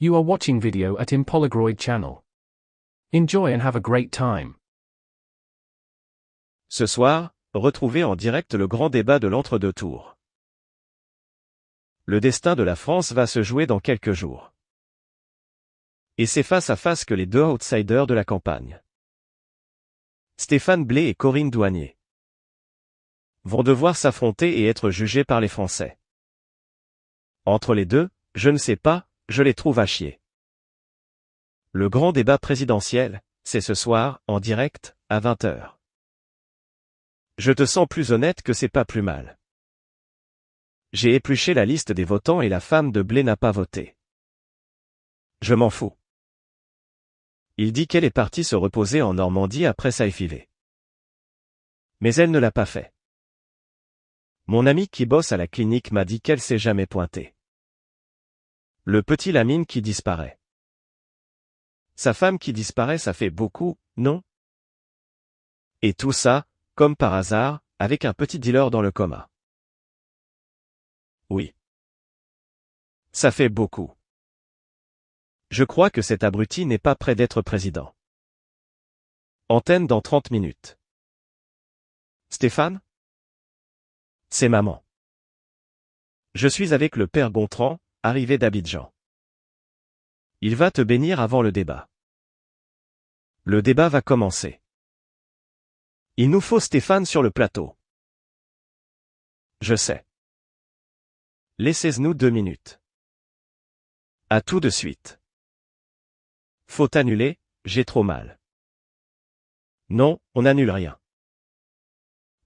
You are watching video at Impolagroid channel. Enjoy and have a great time. Ce soir, retrouvez en direct le grand débat de l'entre-deux tours. Le destin de la France va se jouer dans quelques jours. Et c'est face à face que les deux outsiders de la campagne, Stéphane Blé et Corinne Douanier, vont devoir s'affronter et être jugés par les Français. Entre les deux, je ne sais pas, je les trouve à chier. Le grand débat présidentiel, c'est ce soir, en direct, à 20h. Je te sens plus honnête que c'est pas plus mal. J'ai épluché la liste des votants et la femme de Blé n'a pas voté. Je m'en fous. Il dit qu'elle est partie se reposer en Normandie après sa FIV. Mais elle ne l'a pas fait. Mon ami qui bosse à la clinique m'a dit qu'elle s'est jamais pointée. Le petit Lamine qui disparaît. Sa femme qui disparaît, ça fait beaucoup, non? Et tout ça, comme par hasard, avec un petit dealer dans le coma. Oui. Ça fait beaucoup. Je crois que cet abruti n'est pas près d'être président. Antenne dans 30 minutes. Stéphane? C'est maman. Je suis avec le père Gontran, arrivé d'Abidjan. Il va te bénir avant le débat. Le débat va commencer. Il nous faut Stéphane sur le plateau. Je sais. Laissez-nous 2 minutes. À tout de suite. Faut annuler, j'ai trop mal. Non, on n'annule rien.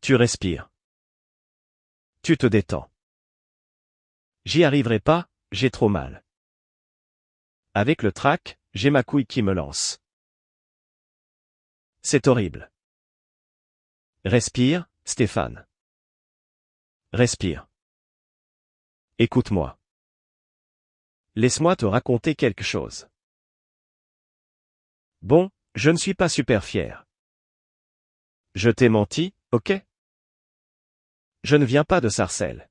Tu respires. Tu te détends. J'y arriverai pas, j'ai trop mal. Avec le trac, j'ai ma couille qui me lance. C'est horrible. Respire, Stéphane. Respire. Écoute-moi. Laisse-moi te raconter quelque chose. Bon, je ne suis pas super fier. Je t'ai menti, ok? Je ne viens pas de Sarcelles.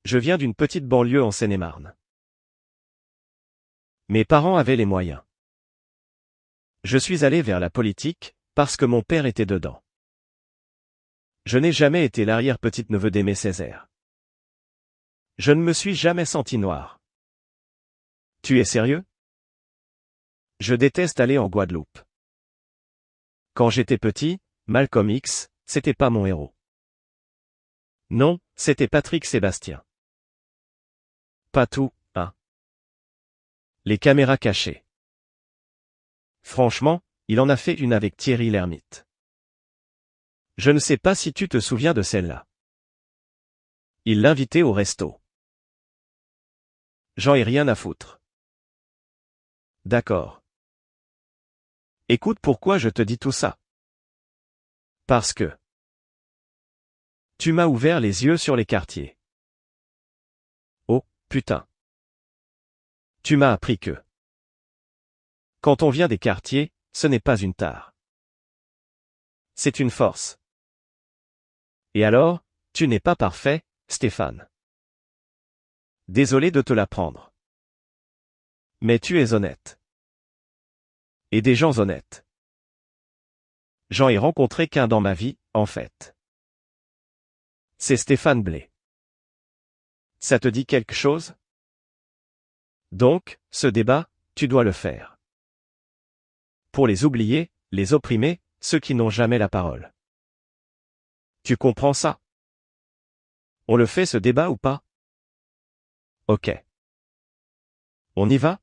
Je viens d'une petite banlieue en Seine-et-Marne. Mes parents avaient les moyens. Je suis allé vers la politique, parce que mon père était dedans. Je n'ai jamais été l'arrière-petite-neveu d'Aimé Césaire. Je ne me suis jamais senti noir. Tu es sérieux? Je déteste aller en Guadeloupe. Quand j'étais petit, Malcolm X, c'était pas mon héros. Non, c'était Patrick Sébastien. Pas tout, hein. Les caméras cachées. Franchement, il en a fait une avec Thierry Lhermitte. Je ne sais pas si tu te souviens de celle-là. Il l'invitait au resto. J'en ai rien à foutre. D'accord. Écoute pourquoi je te dis tout ça. Parce que tu m'as ouvert les yeux sur les quartiers. Oh, putain. Tu m'as appris que quand on vient des quartiers, ce n'est pas une tare. C'est une force. Et alors, tu n'es pas parfait, Stéphane. Désolé de te l'apprendre. Mais tu es honnête. Et des gens honnêtes. J'en ai rencontré qu'un dans ma vie, en fait. C'est Stéphane Blé. Ça te dit quelque chose? Donc, ce débat, tu dois le faire. Pour les oubliés, les opprimés, ceux qui n'ont jamais la parole. Tu comprends ça? On le fait ce débat ou pas? Ok. On y va?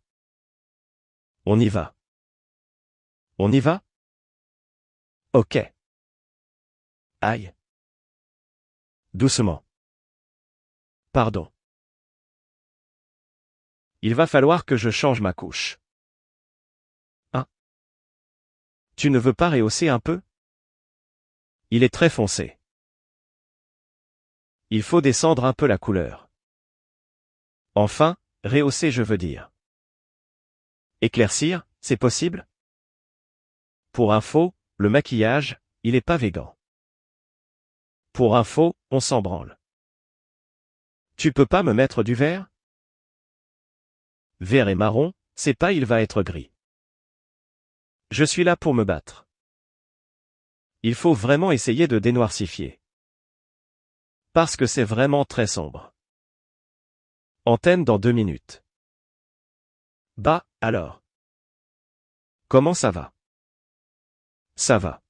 On y va. On y va? Ok. Aïe. Doucement. Pardon. Il va falloir que je change ma couche. Hein? Tu ne veux pas rehausser un peu? Il est très foncé. Il faut descendre un peu la couleur. Enfin, rehausser je veux dire. Éclaircir, c'est possible? Pour info, le maquillage, il est pas végan. Pour info, on s'en branle. Tu peux pas me mettre du vert? Vert et marron, c'est pas il va être gris. Je suis là pour me battre. Il faut vraiment essayer de dénoircifier. Parce que c'est vraiment très sombre. Antenne dans 2 minutes. Bah, alors. Comment ça va? Ça va.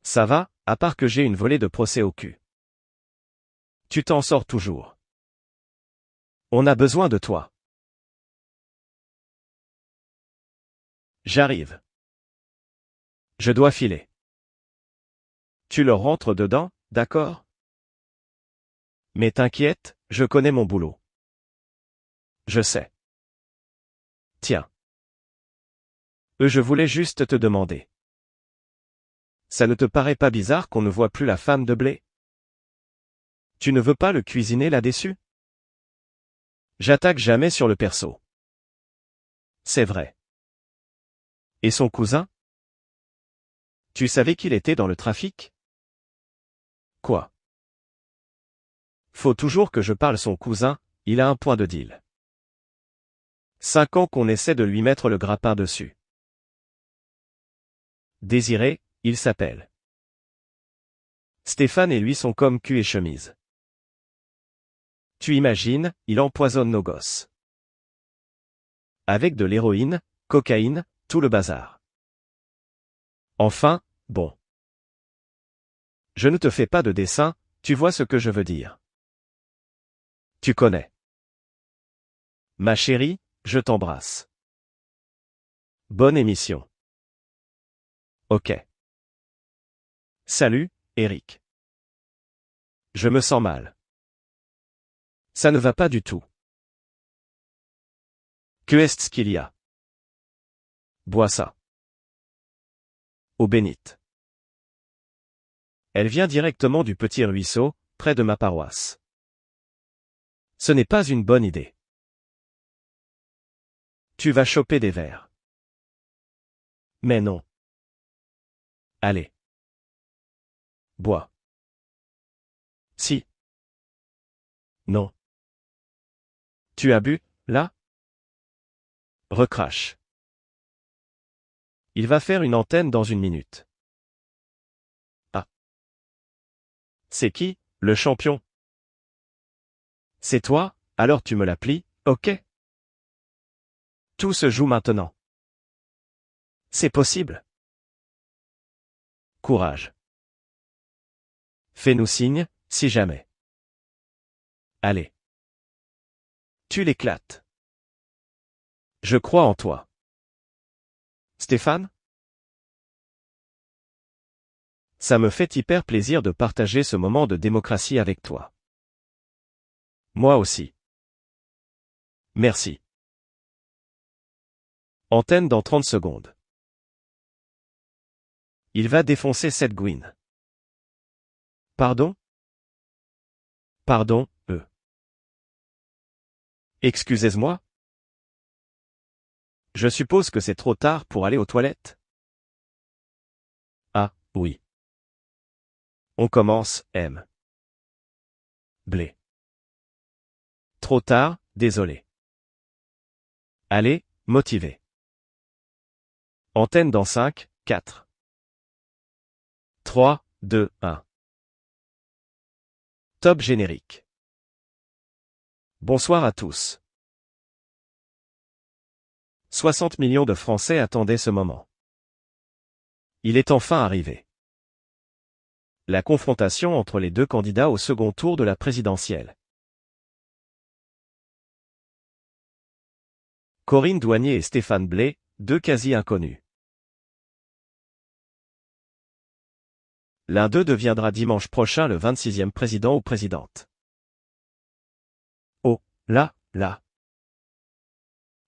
Ça va, à part que j'ai une volée de procès au cul. Tu t'en sors toujours. On a besoin de toi. J'arrive. Je dois filer. Tu leur rentres dedans, d'accord? Mais t'inquiète, je connais mon boulot. Je sais. Tiens. Je voulais juste te demander. Ça ne te paraît pas bizarre qu'on ne voit plus la femme de blé? Tu ne veux pas le cuisiner là-dessus? J'attaque jamais sur le perso. C'est vrai. Et son cousin? Tu savais qu'il était dans le trafic? Quoi? Faut toujours que je parle son cousin, il a un point de deal. 5 ans qu'on essaie de lui mettre le grappin dessus. Désiré, il s'appelle. Stéphane et lui sont comme cul et chemise. Tu imagines, il empoisonne nos gosses. Avec de l'héroïne, cocaïne, tout le bazar. Enfin, bon. Je ne te fais pas de dessin, tu vois ce que je veux dire. Tu connais. Ma chérie, je t'embrasse. Bonne émission. Ok. Salut, Eric. Je me sens mal. Ça ne va pas du tout. Que est-ce qu'il y a? Bois ça. Eau bénite. Elle vient directement du petit ruisseau, près de ma paroisse. Ce n'est pas une bonne idée. Tu vas choper des vers. Mais non. Allez. Bois. Si. Non. Tu as bu, là? Recrache. Il va faire une antenne dans 1 minute. Ah. C'est qui, le champion? C'est toi, alors tu me la plies, ok? Tout se joue maintenant. C'est possible. Courage. Fais-nous signe, si jamais. Allez. Tu l'éclates. Je crois en toi. Stéphane? Ça me fait hyper plaisir de partager ce moment de démocratie avec toi. Moi aussi. Merci. Antenne dans 30 secondes. Il va défoncer cette Gwyn. Pardon? Pardon, Excusez-moi? Je suppose que c'est trop tard pour aller aux toilettes? Ah, oui. On commence, M. Blé. Trop tard, désolé. Allez, motivé. Antenne dans 5, 4. 3, 2, 1. Top générique. Bonsoir à tous. 60 millions de Français attendaient ce moment. Il est enfin arrivé. La confrontation entre les deux candidats au second tour de la présidentielle. Corinne Douanier et Stéphane Blé, deux quasi-inconnus. L'un d'eux deviendra dimanche prochain le 26e président ou présidente. Oh, là.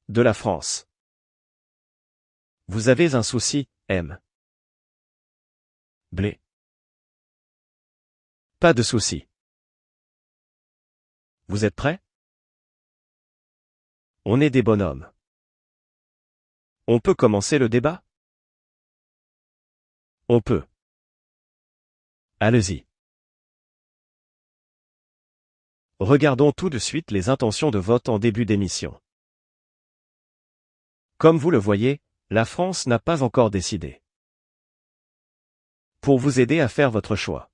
De la France. Vous avez un souci, M. Blé. Pas de souci. Vous êtes prêts? On est des bonhommes. On peut commencer le débat? On peut. Allez-y. Regardons tout de suite les intentions de vote en début d'émission. Comme vous le voyez, la France n'a pas encore décidé. Pour vous aider à faire votre choix,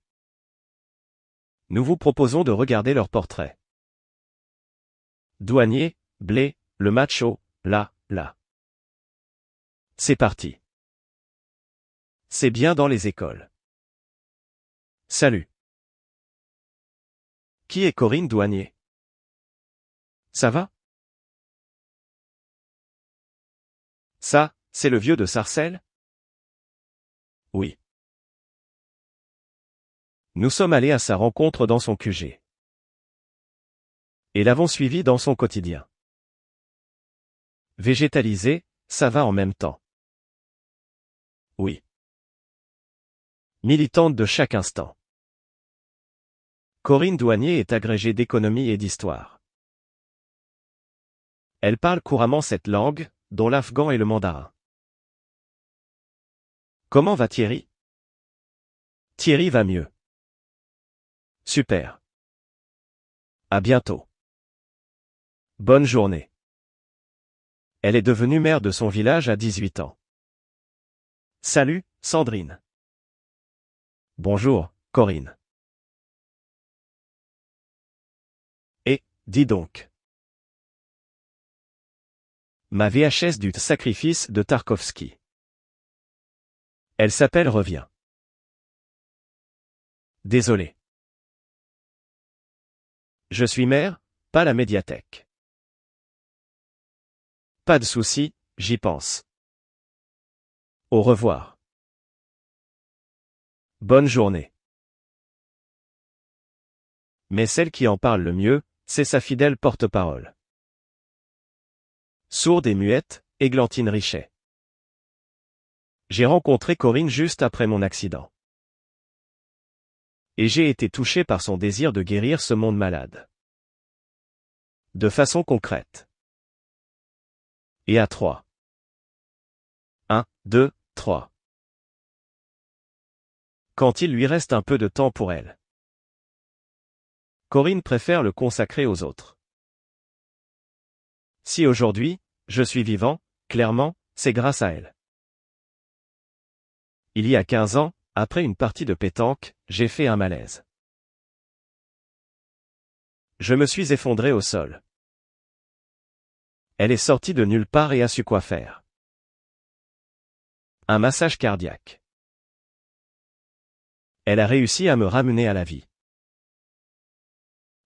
nous vous proposons de regarder leurs portraits. Douanier, Blé, le macho, là. C'est parti. C'est bien dans les écoles. Salut. Qui est Corinne Douanier? Ça va? Ça, c'est le vieux de Sarcelles? Oui. Nous sommes allés à sa rencontre dans son QG. Et l'avons suivi dans son quotidien. Végétalisé, ça va en même temps. Oui. Militante de chaque instant. Corinne Douanier est agrégée d'économie et d'histoire. Elle parle couramment cette langue, dont l'afghan et le mandarin. Comment va Thierry? Thierry va mieux. Super. À bientôt. Bonne journée. Elle est devenue maire de son village à 18 ans. Salut, Sandrine. Bonjour, Corinne. Et, dis donc. Ma VHS du sacrifice de Tarkovsky. Elle s'appelle Revient. Désolé. Je suis maire, pas la médiathèque. Pas de souci, j'y pense. Au revoir. Bonne journée. Mais celle qui en parle le mieux, c'est sa fidèle porte-parole. Sourde et muette, Églantine Richet. J'ai rencontré Corinne juste après mon accident. Et j'ai été touché par son désir de guérir ce monde malade. De façon concrète. Et à 3. 1, 2, 3. Quand il lui reste un peu de temps pour elle. Corinne préfère le consacrer aux autres. Si aujourd'hui, je suis vivant, clairement, c'est grâce à elle. Il y a 15 ans, après une partie de pétanque, j'ai fait un malaise. Je me suis effondré au sol. Elle est sortie de nulle part et a su quoi faire. Un massage cardiaque. Elle a réussi à me ramener à la vie.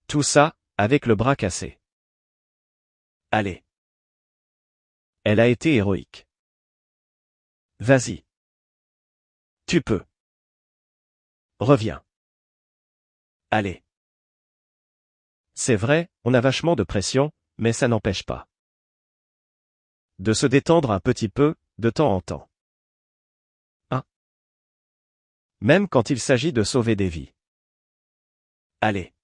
Tout ça, avec le bras cassé. Allez. Elle a été héroïque. Vas-y. Tu peux. Reviens. Allez. C'est vrai, on a vachement de pression, mais ça n'empêche pas de se détendre un petit peu, de temps en temps. Hein? Même quand il s'agit de sauver des vies. Allez.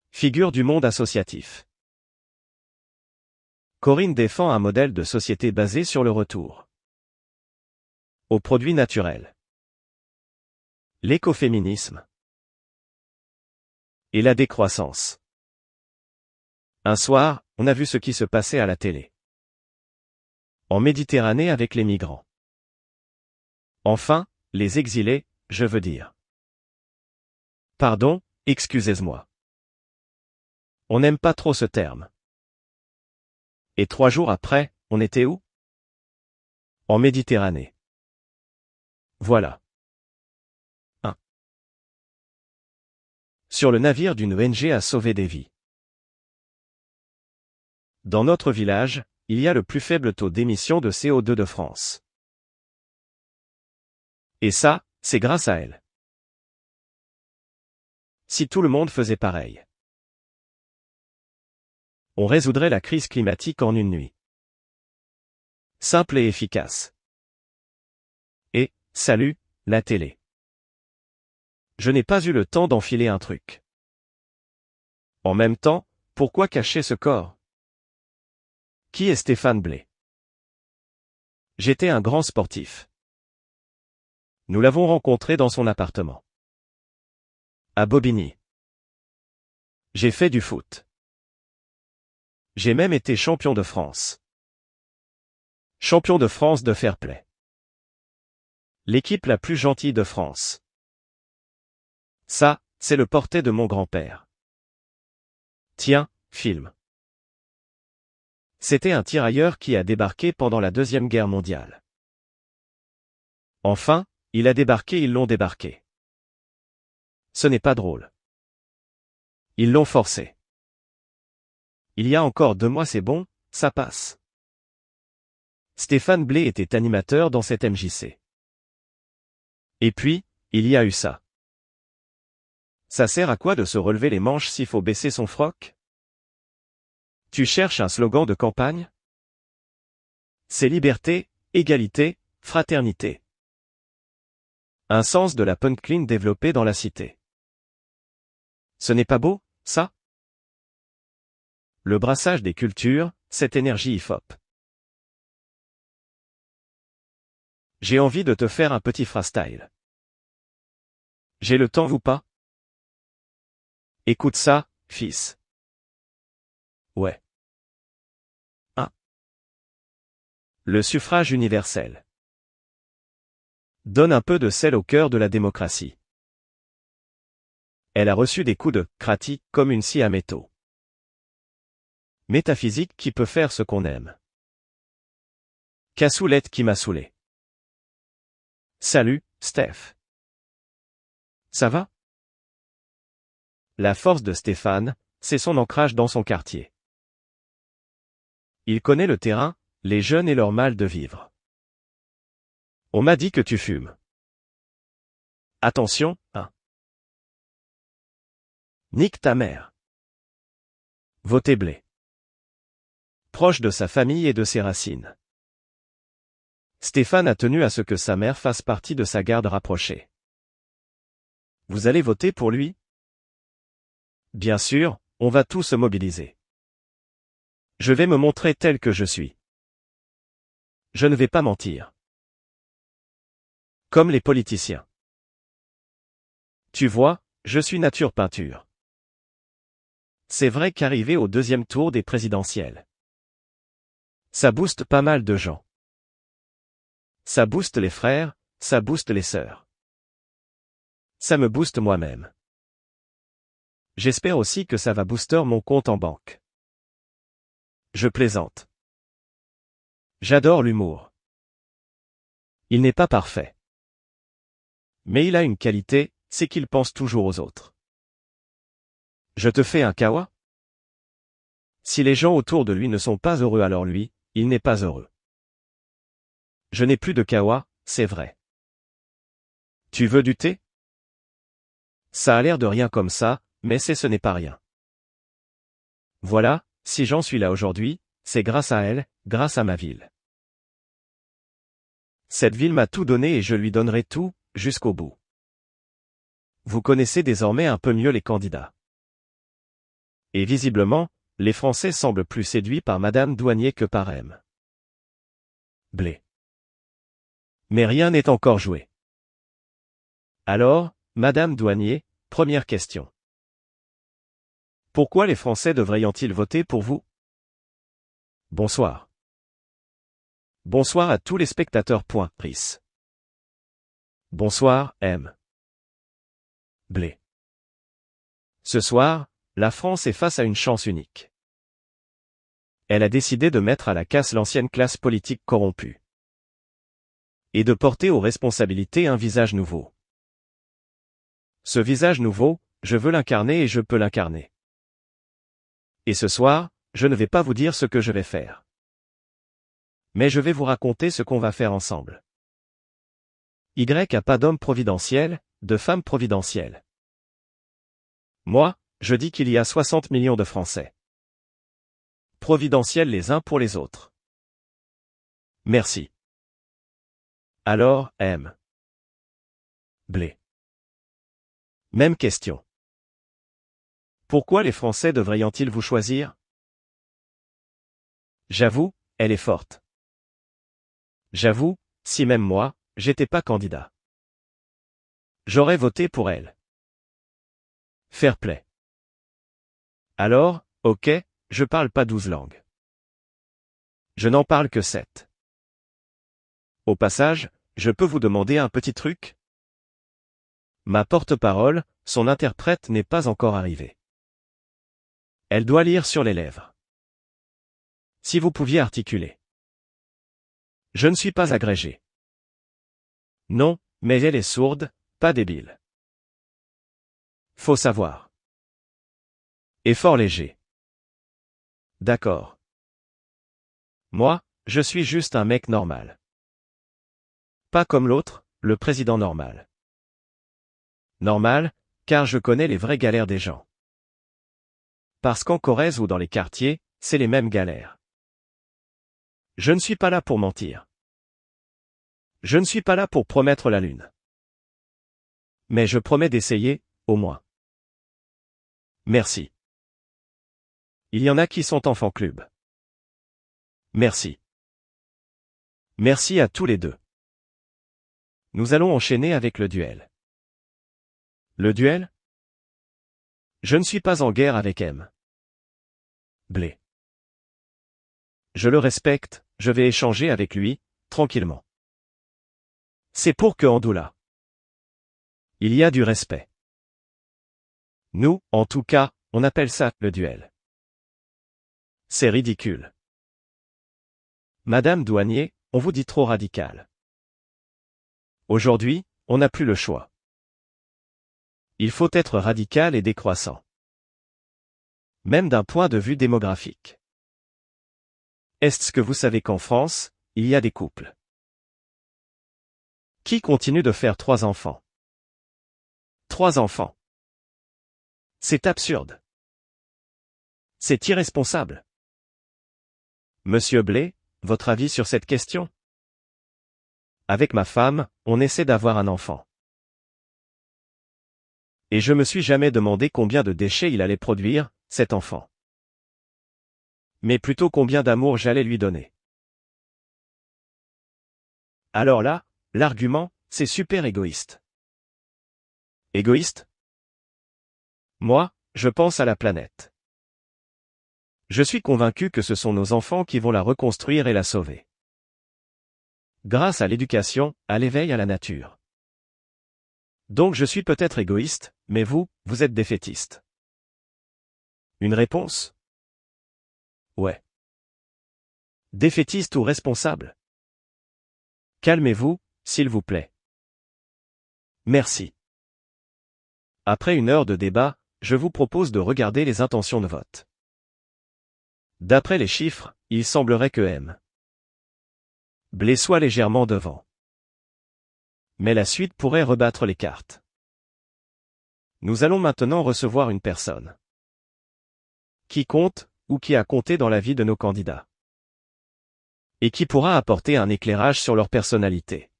Figure du monde associatif. Corinne défend un modèle de société basé sur le retour aux produits naturels, l'écoféminisme et la décroissance. Un soir, on a vu ce qui se passait à la télé. En Méditerranée avec les migrants. Enfin, les exilés, je veux dire. Pardon, excusez-moi. On n'aime pas trop ce terme. Et 3 jours après, on était où? En Méditerranée. Voilà. 1. Sur le navire d'une ONG à sauver des vies. Dans notre village, il y a le plus faible taux d'émission de CO2 de France. Et ça, c'est grâce à elle. Si tout le monde faisait pareil, on résoudrait la crise climatique en une nuit. Simple et efficace. Et, salut, la télé. Je n'ai pas eu le temps d'enfiler un truc. En même temps, pourquoi cacher ce corps? Qui est Stéphane Blé? J'étais un grand sportif. Nous l'avons rencontré dans son appartement. À Bobigny. J'ai fait du foot. J'ai même été champion de France. Champion de France de fair play. L'équipe la plus gentille de France. Ça, c'est le portrait de mon grand-père. Tiens, film. C'était un tirailleur qui a débarqué pendant la Deuxième Guerre mondiale. Enfin, il a débarqué, ils l'ont débarqué. Ce n'est pas drôle. Ils l'ont forcé. Il y a encore 2 mois, c'est bon, ça passe. Stéphane Blé était animateur dans cette MJC. Et puis, il y a eu ça. Ça sert à quoi de se relever les manches s'il faut baisser son froc? Tu cherches un slogan de campagne? C'est liberté, égalité, fraternité. Un sens de la punchline développé dans la cité. Ce n'est pas beau, ça? Le brassage des cultures, cette énergie hip-hop. J'ai envie de te faire un petit freestyle. J'ai le temps ou pas? Écoute ça, fils. Ouais. 1. Le suffrage universel. Donne un peu de sel au cœur de la démocratie. Elle a reçu des coups de crati comme une scie à métaux. Métaphysique qui peut faire ce qu'on aime. Cassoulette qui m'a saoulé. Salut, Steph. Ça va? La force de Stéphane, c'est son ancrage dans son quartier. Il connaît le terrain, les jeunes et leur mal de vivre. On m'a dit que tu fumes. Attention, hein. Nique ta mère. Voté Blé. Proche de sa famille et de ses racines. Stéphane a tenu à ce que sa mère fasse partie de sa garde rapprochée. Vous allez voter pour lui? Bien sûr, on va tous se mobiliser. Je vais me montrer tel que je suis. Je ne vais pas mentir. Comme les politiciens. Tu vois, je suis nature peinture. C'est vrai qu'arriver au 2e tour des présidentielles, ça booste pas mal de gens. Ça booste les frères, ça booste les sœurs. Ça me booste moi-même. J'espère aussi que ça va booster mon compte en banque. Je plaisante. J'adore l'humour. Il n'est pas parfait. Mais il a une qualité, c'est qu'il pense toujours aux autres. Je te fais un kawa? Si les gens autour de lui ne sont pas heureux, alors lui, il n'est pas heureux. Je n'ai plus de kawa, c'est vrai. Tu veux du thé? Ça a l'air de rien comme ça, mais ce n'est pas rien. Voilà, si j'en suis là aujourd'hui, c'est grâce à elle, grâce à ma ville. Cette ville m'a tout donné et je lui donnerai tout, jusqu'au bout. Vous connaissez désormais un peu mieux les candidats. Et visiblement, les Français semblent plus séduits par Madame Douanier que par M. Blé. Mais rien n'est encore joué. Alors, Madame Douanier, première question. Pourquoi les Français devraient-ils voter pour vous? Bonsoir. Bonsoir à tous les spectateurs. Pris. Bonsoir, M. Blé. Ce soir, la France est face à une chance unique. Elle a décidé de mettre à la casse l'ancienne classe politique corrompue. Et de porter aux responsabilités un visage nouveau. Ce visage nouveau, je veux l'incarner et je peux l'incarner. Et ce soir, je ne vais pas vous dire ce que je vais faire. Mais je vais vous raconter ce qu'on va faire ensemble. Y a pas d'homme providentiel, de femme providentielle. Moi, je dis qu'il y a 60 millions de Français. Providentiels les uns pour les autres. Merci. Alors, M. Blé. Même question. Pourquoi les Français devraient-ils vous choisir? J'avoue, elle est forte. J'avoue, si même moi, j'étais pas candidat. J'aurais voté pour elle. Fair play. Alors, ok, je parle pas 12 langues. Je n'en parle que 7. Au passage, je peux vous demander un petit truc? Ma porte-parole, son interprète n'est pas encore arrivée. Elle doit lire sur les lèvres. Si vous pouviez articuler. Je ne suis pas agrégé. Non, mais elle est sourde, pas débile. Faut savoir. Et fort léger. D'accord. Moi, je suis juste un mec normal. Pas comme l'autre, le président normal. Normal, car je connais les vraies galères des gens. Parce qu'en Corrèze ou dans les quartiers, c'est les mêmes galères. Je ne suis pas là pour mentir. Je ne suis pas là pour promettre la lune. Mais je promets d'essayer, au moins. Merci. Il y en a qui sont en fan club. Merci. Merci à tous les deux. Nous allons enchaîner avec le duel. Le duel? Je ne suis pas en guerre avec M. Blé. Je le respecte, je vais échanger avec lui, tranquillement. C'est pour que Andoula. Il y a du respect. Nous, en tout cas, on appelle ça le duel. C'est ridicule. Madame Douanier, on vous dit trop radical. Aujourd'hui, on n'a plus le choix. Il faut être radical et décroissant. Même d'un point de vue démographique. Est-ce que vous savez qu'en France, il y a des couples qui continuent de faire 3 enfants? 3 enfants. C'est absurde. C'est irresponsable. Monsieur Blé, votre avis sur cette question? Avec ma femme, on essaie d'avoir un enfant. Et je me suis jamais demandé combien de déchets il allait produire, cet enfant. Mais plutôt combien d'amour j'allais lui donner. Alors là, l'argument, c'est super égoïste. Égoïste? Moi, je pense à la planète. Je suis convaincu que ce sont nos enfants qui vont la reconstruire et la sauver. Grâce à l'éducation, à l'éveil à la nature. Donc je suis peut-être égoïste, mais vous, vous êtes défaitiste. Une réponse? Ouais. Défaitiste ou responsable? Calmez-vous, s'il vous plaît. Merci. Après 1 heure de débat, je vous propose de regarder les intentions de vote. D'après les chiffres, il semblerait que M. Blé soit légèrement devant. Mais la suite pourrait rebattre les cartes. Nous allons maintenant recevoir une personne qui compte, ou qui a compté dans la vie de nos candidats. Et qui pourra apporter un éclairage sur leur personnalité.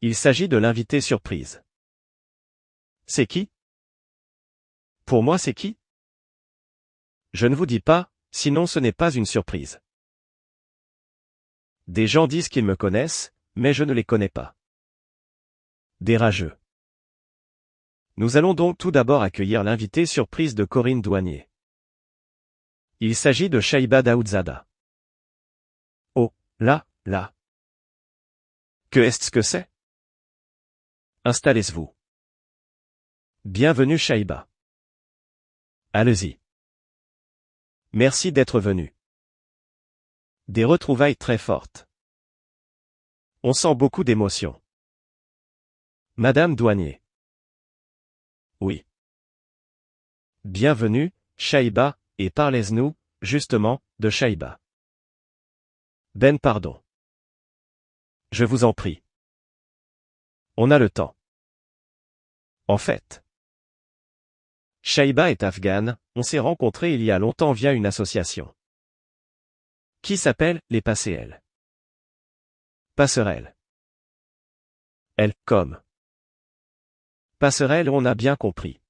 Il s'agit de l'invité surprise. C'est qui? Pour moi c'est qui? Je ne vous dis pas, sinon ce n'est pas une surprise. Des gens disent qu'ils me connaissent, mais je ne les connais pas. Des rageux. Nous allons donc tout d'abord accueillir l'invité surprise de Corinne Douanier. Il s'agit de Shaïba Daoudzada. Oh, là. Que est-ce que c'est? Installez-vous. Bienvenue Shaïba. Allez-y. Merci d'être venu. Des retrouvailles très fortes. On sent beaucoup d'émotion. Madame Douanier. Oui. Bienvenue, Shaïba, et parlez-nous, justement, de Shaïba. Ben pardon. Je vous en prie. On a le temps. En fait. Shaïba est afghane, on s'est rencontrés il y a longtemps via une association. Qui s'appelle les PASSERELLES. Passerelle. Elle, comme. Passerelle, on a bien compris.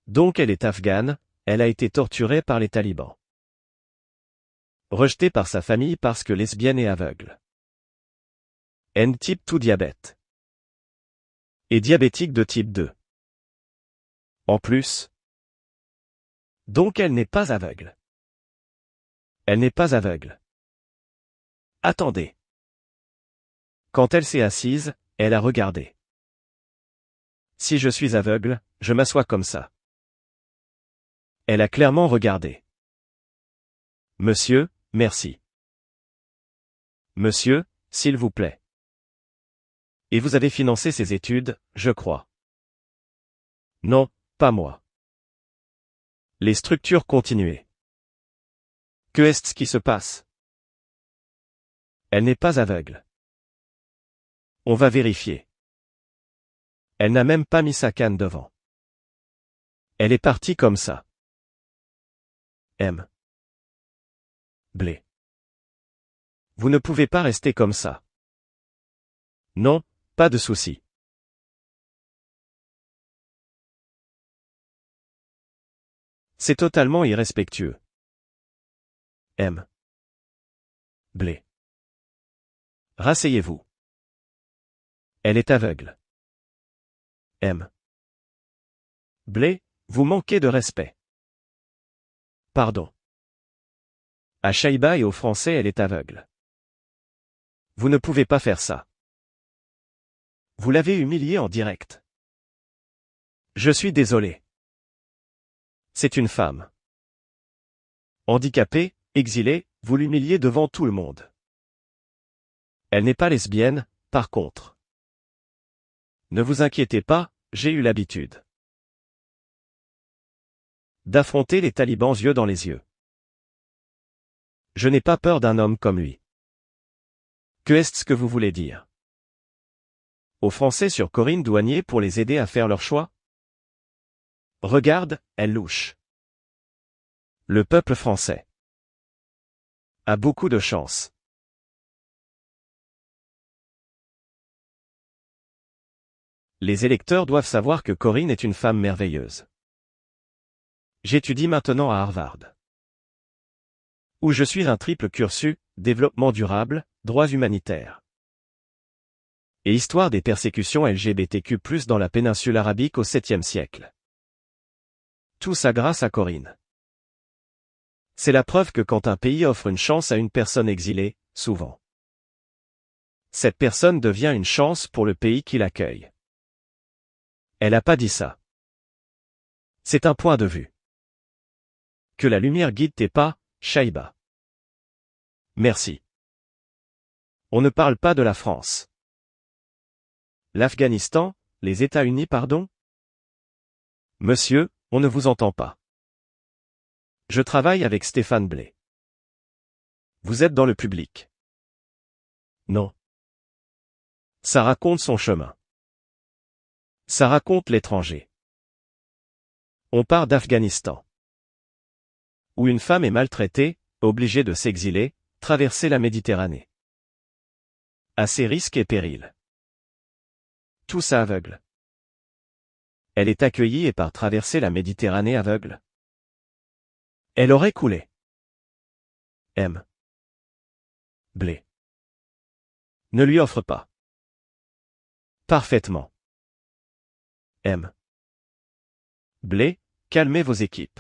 Donc elle est afghane, elle a été torturée par les talibans. Rejetée par sa famille parce que lesbienne et aveugle. N-type 2 diabète. Et diabétique de type 2. En plus. Donc elle n'est pas aveugle. Elle n'est pas aveugle. Attendez. Quand elle s'est assise, elle a regardé. Si je suis aveugle, je m'assois comme ça. Elle a clairement regardé. Monsieur, merci. Monsieur, s'il vous plaît. Et vous avez financé ses études, je crois. Non, pas moi. Les structures continuaient. Que est-ce qui se passe? Elle n'est pas aveugle. On va vérifier. Elle n'a même pas mis sa canne devant. Elle est partie comme ça. M. Blé. Vous ne pouvez pas rester comme ça. Non, pas de souci. C'est totalement irrespectueux. M. Blé. Rasseyez-vous. Elle est aveugle. M. Blé, vous manquez de respect. Pardon. À Shaïba et aux Français, elle est aveugle. Vous ne pouvez pas faire ça. Vous l'avez humiliée en direct. Je suis désolé. C'est une femme. Handicapée, exilée, vous l'humiliez devant tout le monde. Elle n'est pas lesbienne, par contre. Ne vous inquiétez pas, j'ai eu l'habitude d'affronter les talibans yeux dans les yeux. Je n'ai pas peur d'un homme comme lui. Que est-ce que vous voulez dire? Aux Français sur Corinne Douanier pour les aider à faire leur choix? Regarde, elle louche. Le peuple français a beaucoup de chance. Les électeurs doivent savoir que Corinne est une femme merveilleuse. J'étudie maintenant à Harvard, où je suis un triple cursus, développement durable, droits humanitaires et histoire des persécutions LGBTQ+ dans la péninsule arabique au 7e siècle. Tout ça grâce à Corinne. C'est la preuve que quand un pays offre une chance à une personne exilée, souvent, cette personne devient une chance pour le pays qui l'accueille. Elle n'a pas dit ça. C'est un point de vue. Que la lumière guide tes pas, Shaïba. Merci. On ne parle pas de la France. L'Afghanistan, les États-Unis, pardon? Monsieur, on ne vous entend pas. Je travaille avec Stéphane Blé. Vous êtes dans le public. Non. Ça raconte son chemin. Ça raconte l'étranger. On part d'Afghanistan, où une femme est maltraitée, obligée de s'exiler, traverser la Méditerranée. À ses risques et périls. Tout ça aveugle. Elle est accueillie et part traverser la Méditerranée aveugle. Elle aurait coulé. M. Blé. Ne lui offre pas. Parfaitement. M. Blé, calmez vos équipes.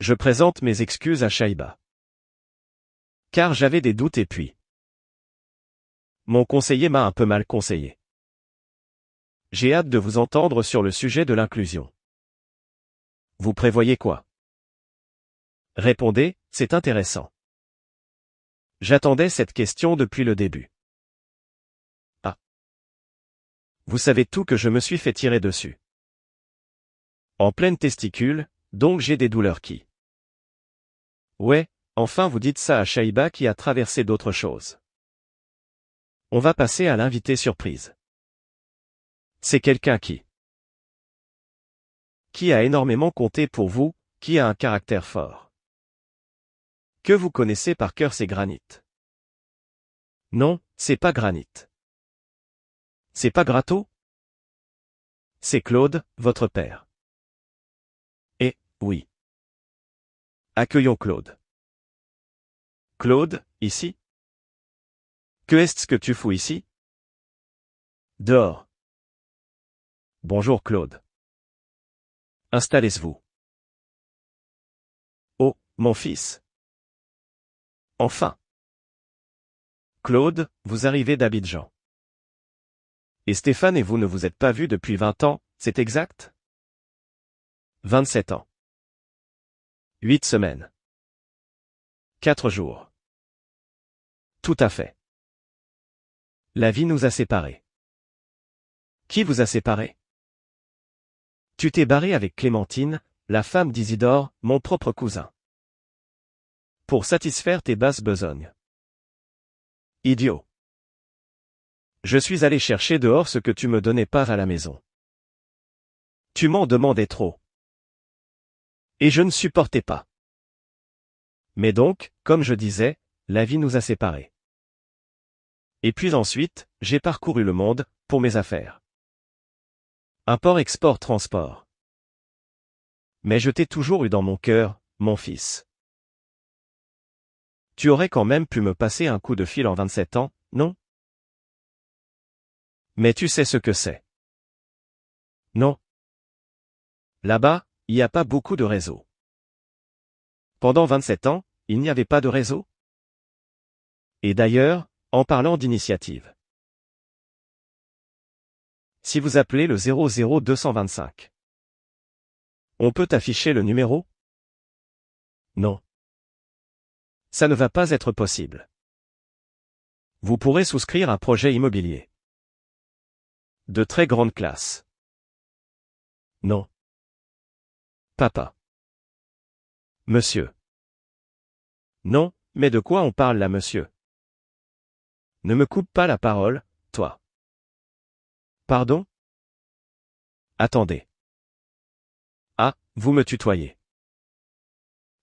Je présente mes excuses à Shaïba. Car j'avais des doutes et puis. Mon conseiller m'a un peu mal conseillé. J'ai hâte de vous entendre sur le sujet de l'inclusion. Vous prévoyez quoi? Répondez, c'est intéressant. J'attendais cette question depuis le début. Ah. Vous savez tout que je me suis fait tirer dessus. En pleine testicule, donc j'ai des douleurs qui. Ouais, enfin vous dites ça à Shaïba qui a traversé d'autres choses. On va passer à l'invité surprise. C'est quelqu'un qui a énormément compté pour vous, qui a un caractère fort. Que vous connaissez par cœur, c'est Granit. Non, c'est pas Granit. C'est pas Gratteau? C'est Claude, votre père. Et, oui. Accueillons Claude. Claude, ici? Que est-ce que tu fous ici? Dehors. Bonjour Claude. Installez-vous. Oh, mon fils. Enfin. Claude, vous arrivez d'Abidjan. Et Stéphane et vous ne vous êtes pas vus depuis 20 ans, c'est exact? 27 ans. 8 semaines. 4 jours. Tout à fait. La vie nous a séparés. Qui vous a séparés? Tu t'es barré avec Clémentine, la femme d'Isidore, mon propre cousin. Pour satisfaire tes basses besognes. Idiot. Je suis allé chercher dehors ce que tu me donnais pas à la maison. Tu m'en demandais trop. Et je ne supportais pas. Mais donc, comme je disais, la vie nous a séparés. Et puis ensuite, j'ai parcouru le monde, pour mes affaires. Import, export, transport. Mais je t'ai toujours eu dans mon cœur, mon fils. Tu aurais quand même pu me passer un coup de fil en 27 ans, non? Mais tu sais ce que c'est. Non. Là-bas, il n'y a pas beaucoup de réseaux. Pendant 27 ans, il n'y avait pas de réseau? Et d'ailleurs, en parlant d'initiative. Si vous appelez le 00225, on peut afficher le numéro? Non. Ça ne va pas être possible. Vous pourrez souscrire un projet immobilier. De très grande classe. Non. Papa. Monsieur. Non, mais de quoi on parle là, monsieur? Ne me coupe pas la parole, toi. Pardon? Attendez. Ah, vous me tutoyez.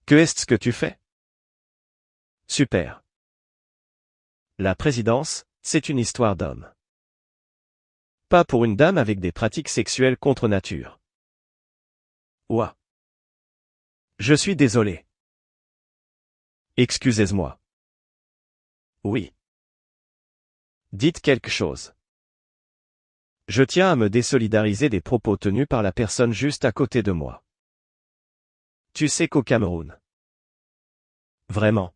Que est-ce que tu fais? Super. La présidence, c'est une histoire d'homme. Pas pour une dame avec des pratiques sexuelles contre nature. Ouah. Je suis désolé. Excusez-moi. Oui. Dites quelque chose. Je tiens à me désolidariser des propos tenus par la personne juste à côté de moi. Tu sais qu'au Cameroun. Vraiment.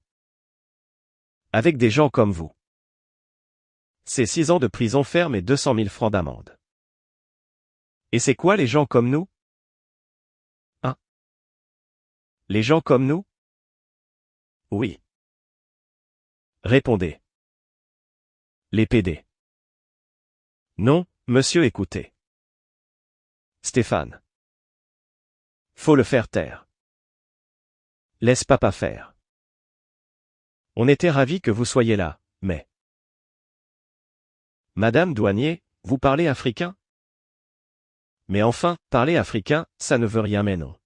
Avec des gens comme vous. C'est 6 ans de prison ferme et 200 000 francs d'amende. Et c'est quoi les gens comme nous? Hein? Les gens comme nous? Oui. Répondez. Les PD. Non, monsieur, écoutez. Stéphane. Faut le faire taire. Laisse papa faire. On était ravis que vous soyez là, mais... Madame Douanier, vous parlez africain? Mais enfin, parler africain, ça ne veut rien mais non.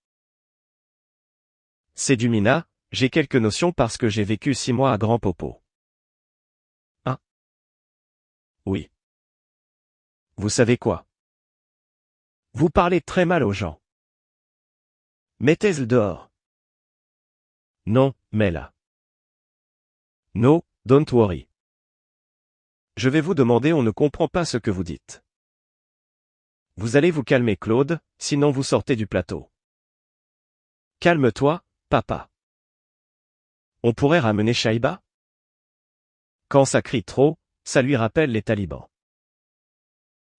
C'est du mina, j'ai quelques notions parce que j'ai vécu 6 mois à Grand Popo. Hein? Oui. Vous savez quoi? Vous parlez très mal aux gens. Mettez-le dehors. Non, mais là. No, don't worry. Je vais vous demander, on ne comprend pas ce que vous dites. Vous allez vous calmer, Claude, sinon vous sortez du plateau. Calme-toi, papa. On pourrait ramener Shaïba? Quand ça crie trop, ça lui rappelle les talibans.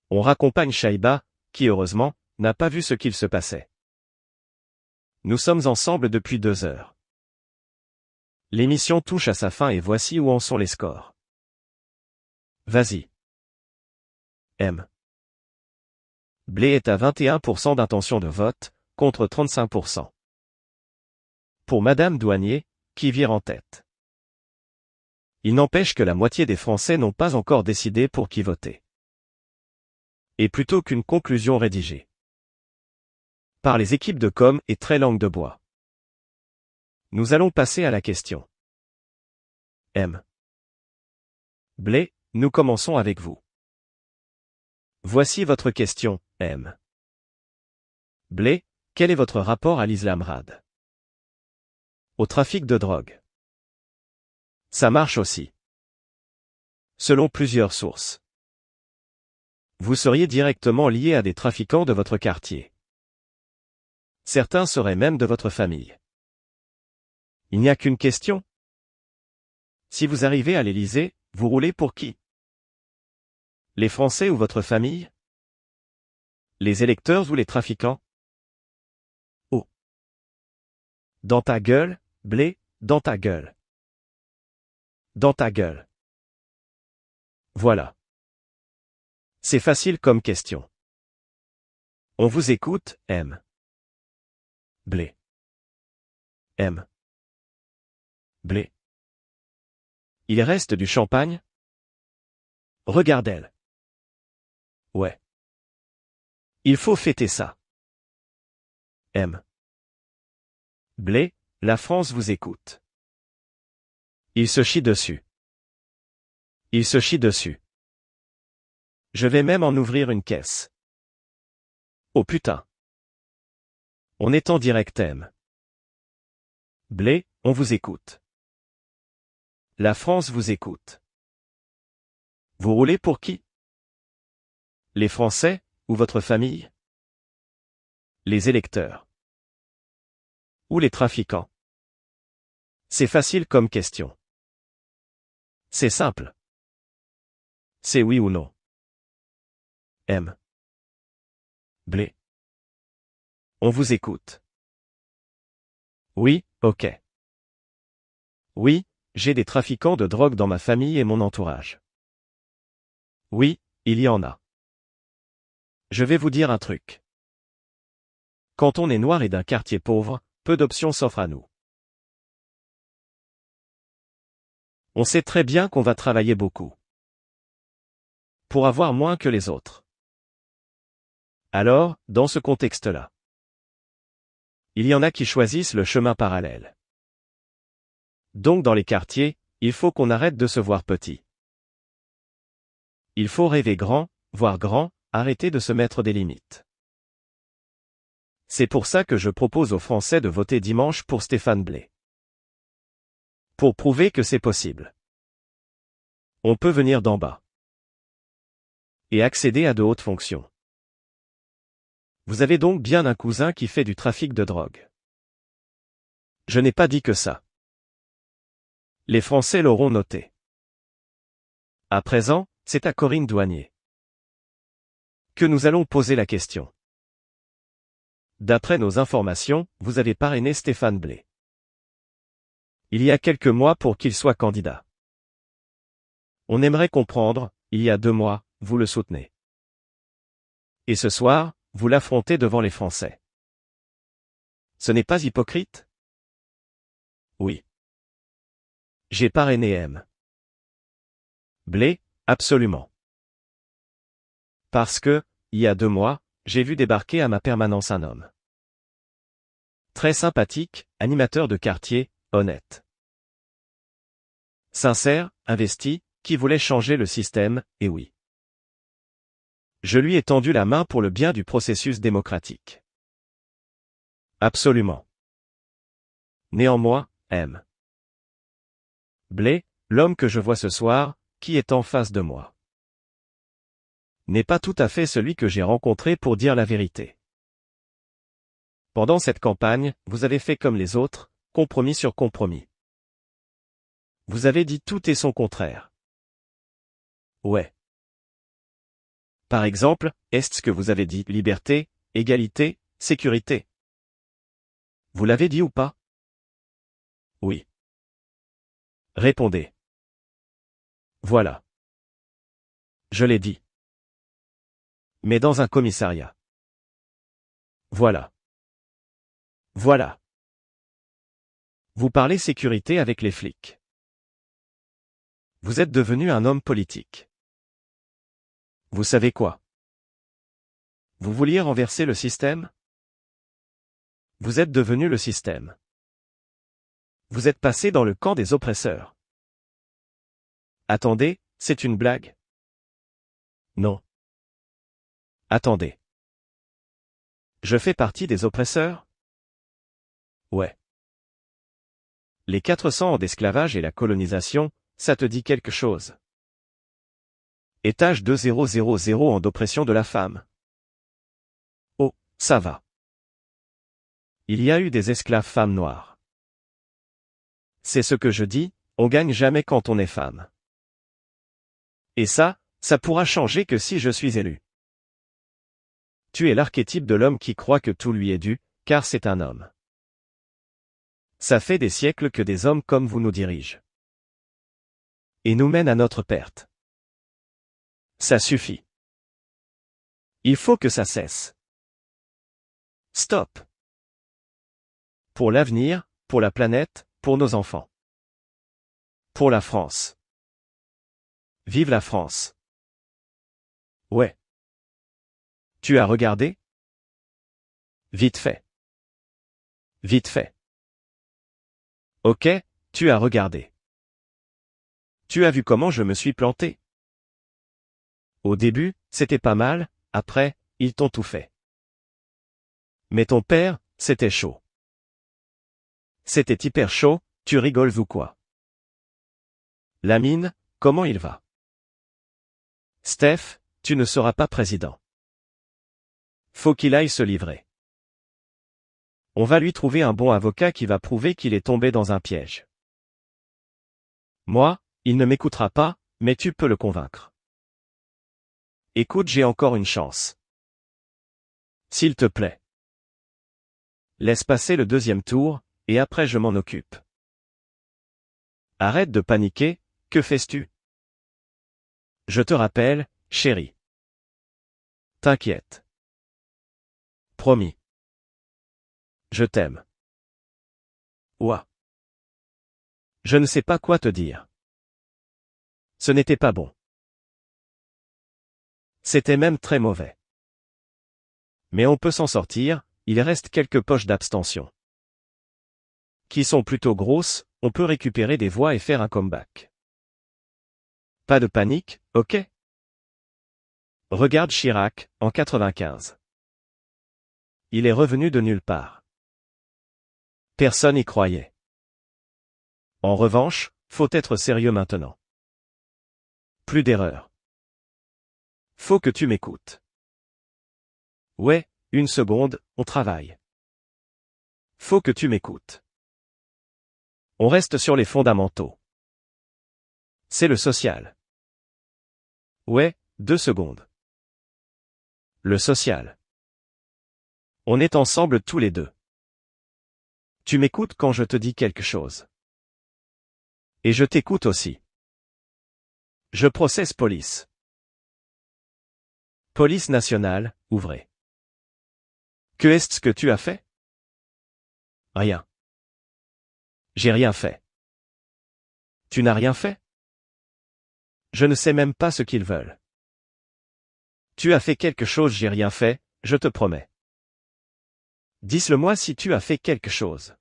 On raccompagne Shaïba, qui heureusement, n'a pas vu ce qu'il se passait. Nous sommes ensemble depuis 2 heures. L'émission touche à sa fin et voici où en sont les scores. Vas-y. M. Blé est à 21% d'intention de vote, contre 35%. Pour Madame Douanier, qui vire en tête. Il n'empêche que la moitié des Français n'ont pas encore décidé pour qui voter. Et plutôt qu'une conclusion rédigée par les équipes de com et très langue de bois. Nous allons passer à la question. M. Blé, nous commençons avec vous. Voici votre question, M. Blé, quel est votre rapport à l'islam rad? Au trafic de drogue. Ça marche aussi. Selon plusieurs sources. Vous seriez directement lié à des trafiquants de votre quartier. Certains seraient même de votre famille. Il n'y a qu'une question. Si vous arrivez à l'Élysée, Vous roulez pour qui? Les Français ou votre famille? Les électeurs ou les trafiquants? Oh. Dans ta gueule, blé, dans ta gueule. Dans ta gueule. Voilà. C'est facile comme question. On vous écoute, M. Blé. M. Blé. Il reste du champagne? Regarde-elle. Ouais. Il faut fêter ça. M. Blé, la France vous écoute. Il se chie dessus. Il se chie dessus. Je vais même en ouvrir une caisse. Oh putain. On est en direct, M. Blé, on vous écoute. La France vous écoute. Vous roulez pour qui? Les Français, ou votre famille? Les électeurs. Ou les trafiquants? C'est facile comme question. C'est simple. C'est oui ou non. M. Blé. On vous écoute. Oui, ok. Oui, j'ai des trafiquants de drogue dans ma famille et mon entourage. Oui, il y en a. Je vais vous dire un truc. Quand on est noir et d'un quartier pauvre, peu d'options s'offrent à nous. On sait très bien qu'on va travailler beaucoup. Pour avoir moins que les autres. Alors, dans ce contexte-là, il y en a qui choisissent le chemin parallèle. Donc dans les quartiers, il faut qu'on arrête de se voir petit. Il faut rêver grand, voir grand, arrêter de se mettre des limites. C'est pour ça que je propose aux Français de voter dimanche pour Stéphane Blé. Pour prouver que c'est possible. On peut venir d'en bas. Et accéder à de hautes fonctions. Vous avez donc bien un cousin qui fait du trafic de drogue. Je n'ai pas dit que ça. Les Français l'auront noté. À présent, c'est à Corinne Douanier que nous allons poser la question. D'après nos informations, vous avez parrainé Stéphane Blé. Il y a quelques mois pour qu'il soit candidat. On aimerait comprendre, il y a 2 mois, vous le soutenez. Et ce soir, vous l'affrontez devant les Français. Ce n'est pas hypocrite? Oui. J'ai parrainé M. Blé, absolument. Parce que, il y a 2 mois, j'ai vu débarquer à ma permanence un homme. Très sympathique, animateur de quartier, honnête. Sincère, investi, qui voulait changer le système, et oui. Je lui ai tendu la main pour le bien du processus démocratique. Absolument. Néanmoins, M. Blé, l'homme que je vois ce soir, qui est en face de moi, n'est pas tout à fait celui que j'ai rencontré pour dire la vérité. Pendant cette campagne, vous avez fait comme les autres, compromis sur compromis. Vous avez dit tout et son contraire. Ouais. Par exemple, est-ce que vous avez dit liberté, égalité, sécurité? Vous l'avez dit ou pas? Oui. Répondez. Voilà. Je l'ai dit. Mais dans un commissariat. Voilà. Voilà. Vous parlez sécurité avec les flics. Vous êtes devenu un homme politique. Vous savez quoi? Vous vouliez renverser le système? Vous êtes devenu le système. Vous êtes passé dans le camp des oppresseurs. Attendez, c'est une blague? Non. Attendez. Je fais partie des oppresseurs? Ouais. Les 400 ans d'esclavage et la colonisation, ça te dit quelque chose? Étage 2000 ans d'oppression de la femme. Oh, ça va. Il y a eu des esclaves femmes noires. C'est ce que je dis, on gagne jamais quand on est femme. Et ça pourra changer que si je suis élu. Tu es l'archétype de l'homme qui croit que tout lui est dû, car c'est un homme. Ça fait des siècles que des hommes comme vous nous dirigent. Et nous mènent à notre perte. Ça suffit. Il faut que ça cesse. Stop. Pour l'avenir, pour la planète, pour nos enfants. Pour la France. Vive la France. Ouais. Tu as regardé? Vite fait. Vite fait. Ok, tu as regardé. Tu as vu comment je me suis planté? Au début, c'était pas mal, après, ils t'ont tout fait. Mais ton père, c'était chaud. C'était hyper chaud, tu rigoles ou quoi? Lamine, comment il va? Steph, tu ne seras pas président. Faut qu'il aille se livrer. On va lui trouver un bon avocat qui va prouver qu'il est tombé dans un piège. Moi, il ne m'écoutera pas, mais tu peux le convaincre. Écoute, j'ai encore une chance. S'il te plaît. Laisse passer le deuxième tour, et après je m'en occupe. Arrête de paniquer, que fais-tu? Je te rappelle, chérie. T'inquiète. Promis. Je t'aime. Ouah. Je ne sais pas quoi te dire. Ce n'était pas bon. C'était même très mauvais. Mais on peut s'en sortir, il reste quelques poches d'abstention. Qui sont plutôt grosses, on peut récupérer des voix et faire un comeback. Pas de panique, ok? Regarde Chirac, en 95. Il est revenu de nulle part. Personne y croyait. En revanche, faut être sérieux maintenant. Plus d'erreurs. Faut que tu m'écoutes. Ouais, une seconde, on travaille. Faut que tu m'écoutes. On reste sur les fondamentaux. C'est le social. Ouais, 2 secondes. Le social. On est ensemble tous les deux. Tu m'écoutes quand je te dis quelque chose. Et je t'écoute aussi. Je processe police. Police nationale, ouvrez. Que est-ce que tu as fait? Rien. J'ai rien fait. Tu n'as rien fait? Je ne sais même pas ce qu'ils veulent. Tu as fait quelque chose, j'ai rien fait, je te promets. Dis-le-moi si tu as fait quelque chose.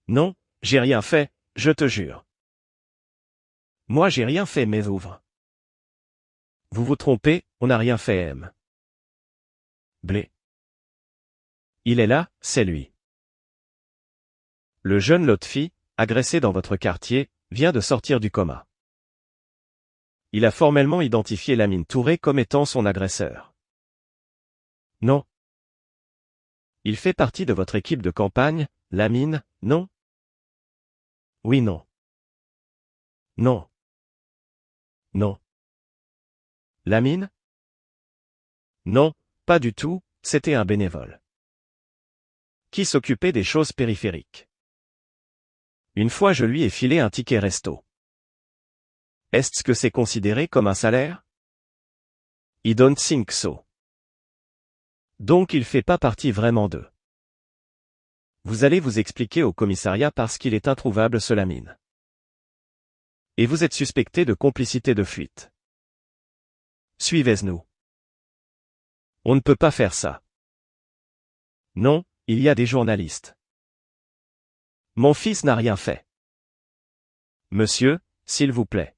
Non, j'ai rien fait, je te jure. Moi j'ai rien fait, mais ouvre. Vous vous trompez, on n'a rien fait, M. Blé. Il est là, c'est lui. Le jeune Lotfi, agressé dans votre quartier, vient de sortir du coma. Il a formellement identifié Lamine Touré comme étant son agresseur. Non. Il fait partie de votre équipe de campagne, Lamine, non? Oui, non. Non. Non. Lamine? Non, pas du tout, c'était un bénévole. Qui s'occupait des choses périphériques. Une fois je lui ai filé un ticket resto. Est-ce que c'est considéré comme un salaire? I don't think so. Donc il fait pas partie vraiment d'eux. Vous allez vous expliquer au commissariat parce qu'il est introuvable ce Lamine. Et vous êtes suspecté de complicité de fuite. Suivez-nous. On ne peut pas faire ça. Non, il y a des journalistes. Mon fils n'a rien fait. Monsieur, s'il vous plaît.